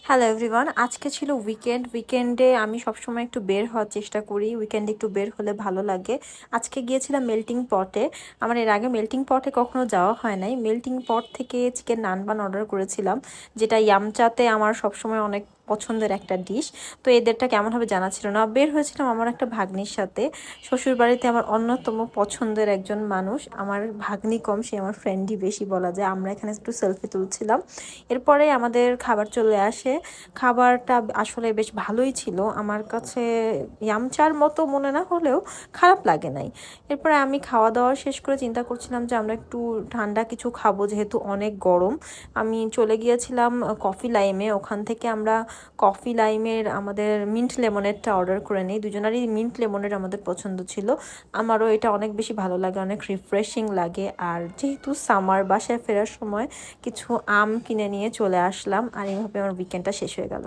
Hello everyone, আজকে ছিল উইকেন্ডে আমি সবসময় একটু বের হওয়ার চেষ্টা করি। উইকেন্ডে একটু বের হলে ভালো লাগে। আজকে গিয়েছিলাম মেল্টিং পটে। আমার এর আগে মেল্টিং পটে কখনো যাওয়া হয় নাই। মেল্টিং পট থেকে চিকেন নানবান অর্ডার করেছিলাম, যেটা ইয়ামচাতে আমার সবসময় অনেক পছন্দের একটা ডিশ। তো এদেরটা কেমন হবে জানা ছিল না। বের হয়েছিলাম আমার একটা ভাগ্নির সাথে। শ্বশুরবাড়িতে আমার অন্যতম পছন্দের একজন মানুষ, আমার ভাগ্নি কম, সে আমার ফ্রেন্ডই বেশি বলা যায়। আমরা এখানে একটু সেলফি তুলছিলাম, এরপরে আমাদের খাবার চলে আসে। খাবারটা আসলে বেশ ভালোই ছিল আমার কাছে, ইয়ামচার মতো মনে না হলেও খারাপ লাগে নাই। এরপরে আমি খাওয়া দাওয়া শেষ করে চিন্তা করছিলাম যে আমরা একটু ঠান্ডা কিছু খাবো, যেহেতু অনেক গরম। আমি চলে গিয়েছিলাম কফি লাইমে। ওখান থেকে আমরা কফি লাইমের আমাদের মিন্ট লেমনেডটা অর্ডার করে নিই। দুজনারই মিন্ট লেমনেড আমাদের পছন্দ ছিল। আমারও এটা অনেক বেশি ভালো লাগে, অনেক রিফ্রেশিং লাগে। আর যেহেতু সামার, বাসায় ফেরার সময় কিছু আম কিনে নিয়ে চলে আসলাম, আর এইভাবে আমার উইকেন্ডটা শেষ হয়ে গেল।